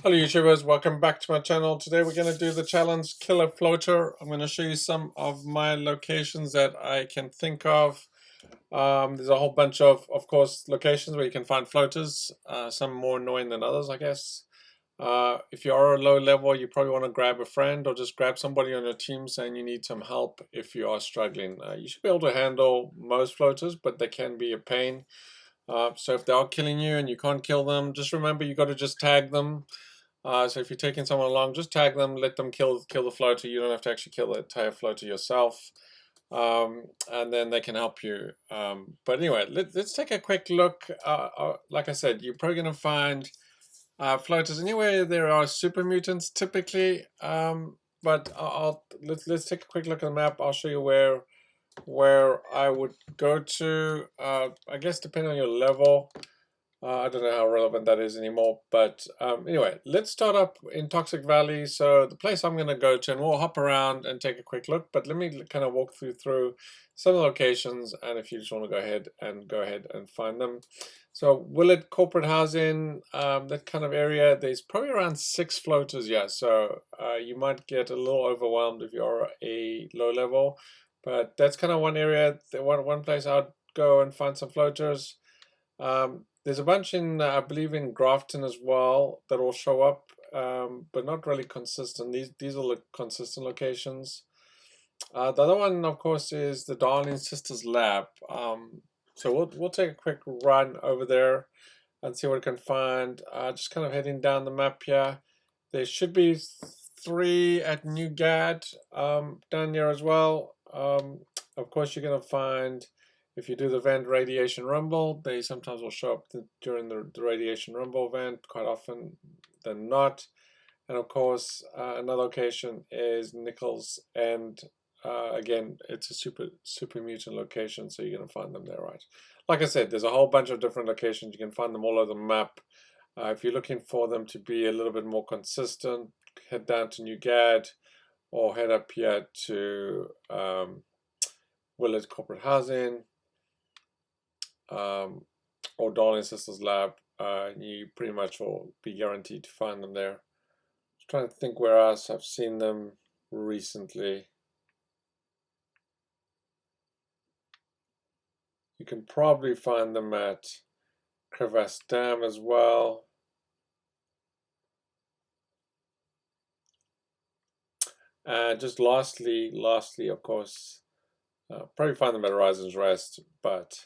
Hello YouTubers, welcome back to my channel. Today we're going to do the challenge Killer Floater. I'm going to show you some of my locations that I can think of. There's a whole bunch of course, locations where you can find floaters. Some more annoying than others, I guess. If you are a low level, you probably want to grab a friend or just grab somebody on your team saying you need some help if you are struggling. You should be able to handle most floaters, but they can be a pain. So if they are killing you and you can't kill them, just remember you got to just tag them. So if you're taking someone along, just tag them, let them kill the floater. You don't have to actually kill the entire floater yourself, and then they can help you. But anyway, let's take a quick look. Like I said, you're probably going to find floaters anywhere there are super mutants typically. But let's take a quick look at the map. I'll show you where I would go to. I guess depending on your level. I don't know how relevant that is anymore, but anyway, let's start up in Toxic Valley. So the place I'm going to go to, and we'll hop around and take a quick look, but let me kind of walk through some locations, and if you just want to go ahead and find them. So Willett Corporate Housing, that kind of area, there's probably around 6 floaters, yeah, so you might get a little overwhelmed if you're a low level, but that's kind of one area, one place I'd go and find some floaters. There's a bunch in, I believe, in Grafton as well that will show up, but not really consistent. These are consistent locations. The other one, of course, is the Darling Sisters Lab. So we'll take a quick run over there and see what we can find. Just kind of heading down the map here. There should be 3 at New Gad down here as well. Of course, you're going to find. If you do the vent radiation rumble, they sometimes will show up during the radiation rumble event, quite often than not. And of course, another location is Nichols, and again, it's a super mutant location, so you're going to find them there, right? Like I said, there's a whole bunch of different locations. You can find them all over the map. If you're looking for them to be a little bit more consistent, head down to New Gad or head up here to Willett Corporate Housing. Or Darling Sisters Lab, you pretty much will be guaranteed to find them there. Just trying to think where else I've seen them recently. You can probably find them at Crevasse Dam as well. Just lastly, of course, probably find them at Horizon's Rest, but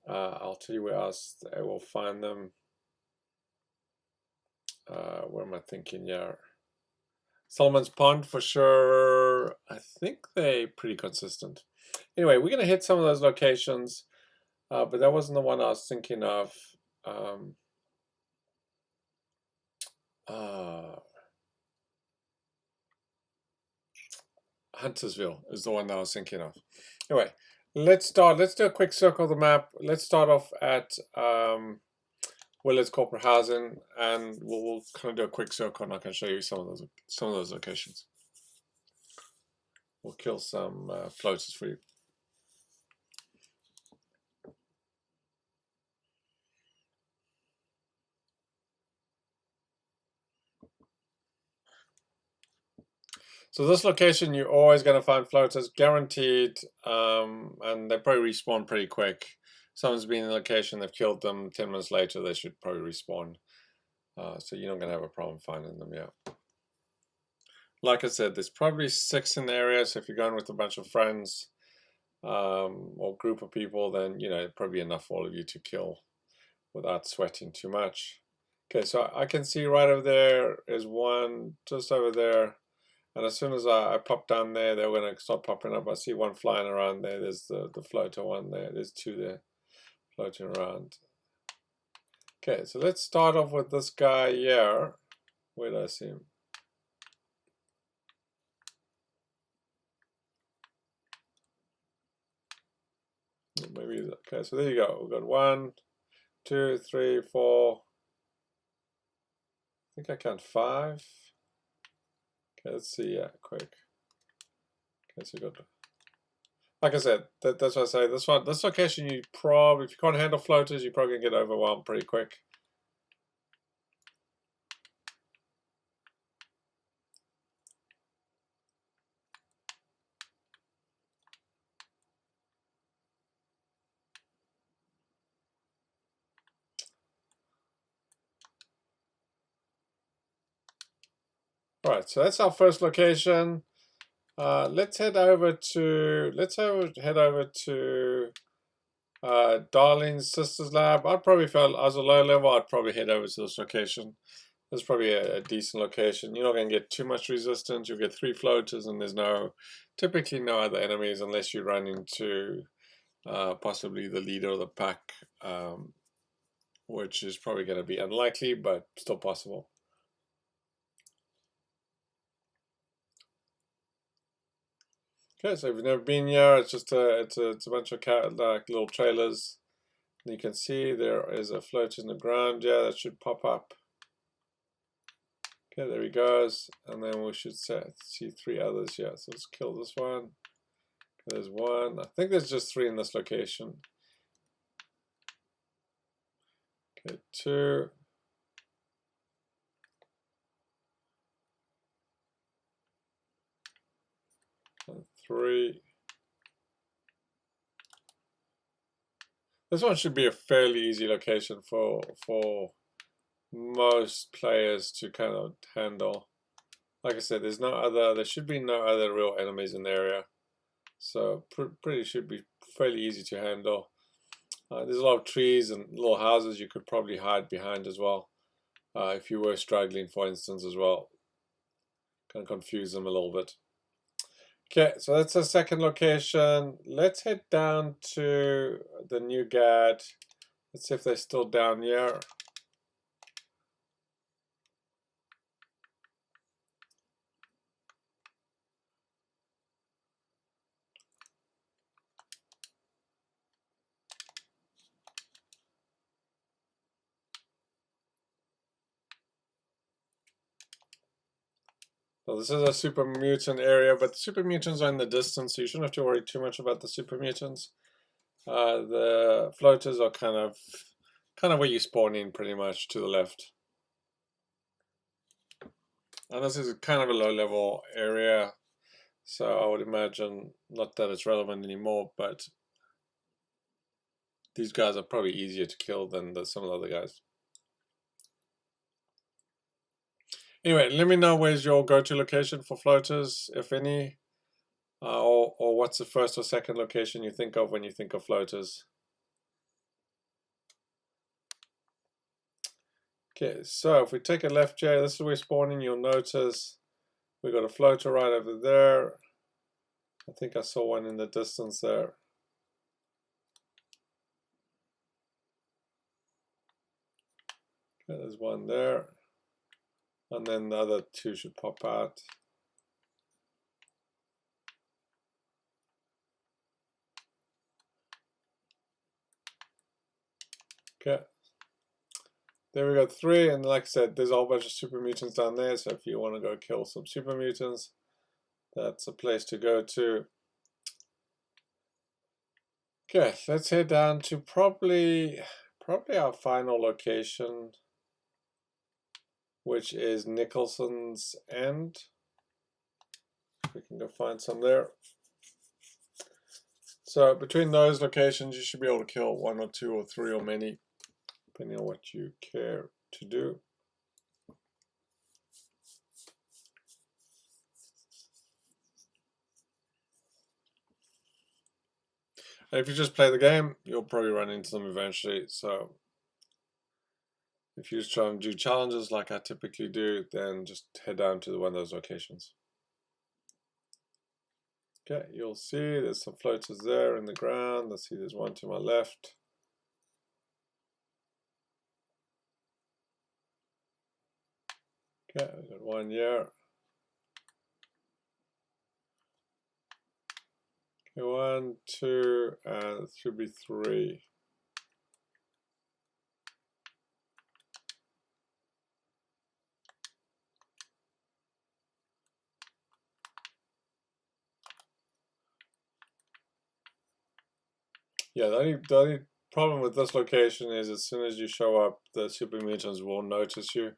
I'll tell you where else I will find them. Where am I thinking? Yeah, Solomon's Pond for sure. I think they're pretty consistent. Anyway, we're gonna hit some of those locations, but that wasn't the one I was thinking of. Huntersville is the one that I was thinking of. Anyway, let's do a quick circle of the map. Let's start off at Willard's Corporate Housing, and we'll kind of do a quick circle, and I can show you some of those locations. We'll kill some floaters for you. So this location, you're always going to find floaters, guaranteed, and they probably respawn pretty quick. Someone's been in the location, they've killed them, 10 minutes later they should probably respawn. So you're not going to have a problem finding them, yeah. Like I said, there's probably 6 in the area, so if you're going with a bunch of friends or group of people, then, you know, probably enough for all of you to kill without sweating too much. Okay, so I can see right over there is one just over there. And as soon as I pop down there, they're going to start popping up. I see one flying around there. There's the floater one there. There's 2 there floating around. Okay, so let's start off with this guy here. Where do I see him? Maybe, okay, so there you go. We've got 1, 2, 3, 4. I think I count 5. Okay, let's see, yeah, quick. Okay, so good. Like I said, that's what I say. This location, you probably, if you can't handle floaters, you're probably gonna get overwhelmed pretty quick. All right, so that's our first location. Let's head over to Darlene's sister's lab. I'd probably, if I was a low level, I'd probably head over to this location. This is probably a decent location. You're not going to get too much resistance. You'll get 3 floaters, and there's typically no other enemies unless you run into possibly the leader of the pack, which is probably going to be unlikely, but still possible. Okay, so if you've never been here, it's just it's a bunch of like little trailers. And you can see there is a float in the ground. Yeah, that should pop up. Okay, there he goes, and then we should see 3 others here. So let's kill this one. There's 1. I think there's just 3 in this location. Okay, 2. And 3. This one should be a fairly easy location for most players to kind of handle. Like I said, there should be no other real enemies in the area, so pretty should be fairly easy to handle. There's a lot of trees and little houses you could probably hide behind as well, if you were struggling, for instance, as well. Kind of confuse them a little bit. Okay, so that's the second location. Let's head down to the new GAD. Let's see if they're still down here. So this is a super mutant area, but the super mutants are in the distance, so you shouldn't have to worry too much about the super mutants. The floaters are kind of where you spawn in, pretty much to the left. And this is kind of a low-level area, so I would imagine not that it's relevant anymore, but these guys are probably easier to kill than some of the other guys. Anyway, let me know where's your go-to location for floaters, if any, or what's the first or second location you think of when you think of floaters. Okay, so if we take a left here, this is where we're spawning. You'll notice we got a floater right over there. I think I saw one in the distance there. Okay, there's one there. And then the other 2 should pop out. Okay. There we got 3, and like I said, there's a whole bunch of super mutants down there, so if you want to go kill some super mutants, that's a place to go to. Okay, let's head down to probably our final location, which is Nicholson's End. We can go find some there. So between those locations, you should be able to kill 1 or 2 or 3 or many, depending on what you care to do. And if you just play the game, you'll probably run into them eventually. So if you just try and do challenges like I typically do, then just head down to one of those locations. Okay, you'll see there's some floaters there in the ground. Let's see, there's one to my left. Okay, we've got one here. Okay, 1, 2, and it should be 3. Yeah, the only problem with this location is as soon as you show up, the super mutants will notice you.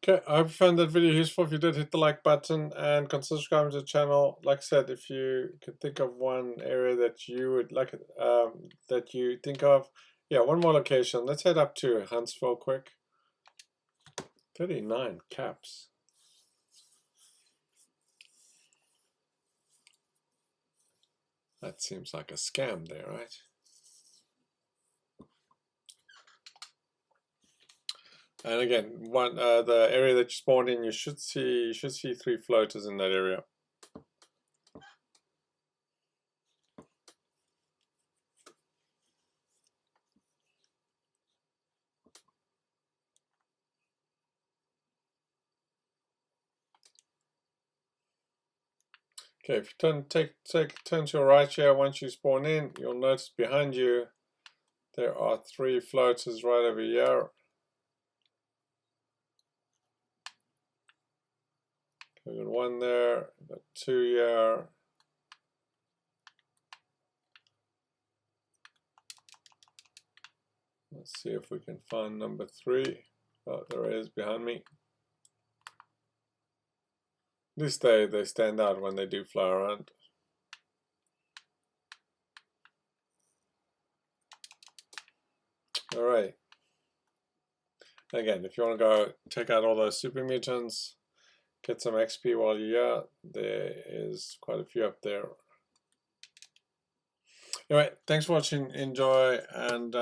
Okay, I hope you found that video useful. If you did, hit the like button and consider subscribing to the channel. Like I said, if you could think of one area that you would like, that you think of, yeah, one more location. Let's head up to Huntersville quick. 39 caps. That seems like a scam there, right? And again, the area that you spawned in, you should see 3 floaters in that area. Okay, if you turn to your right here, once you spawn in, you'll notice behind you there are 3 floaters right over here. We've got 1 there, we've got 2 here. Let's see if we can find number 3. Oh, there it is behind me. At least they stand out when they do fly around. Alright. Again, if you want to go take out all those super mutants, get some XP while you're here, there is quite a few up there. Anyway, thanks for watching, enjoy, and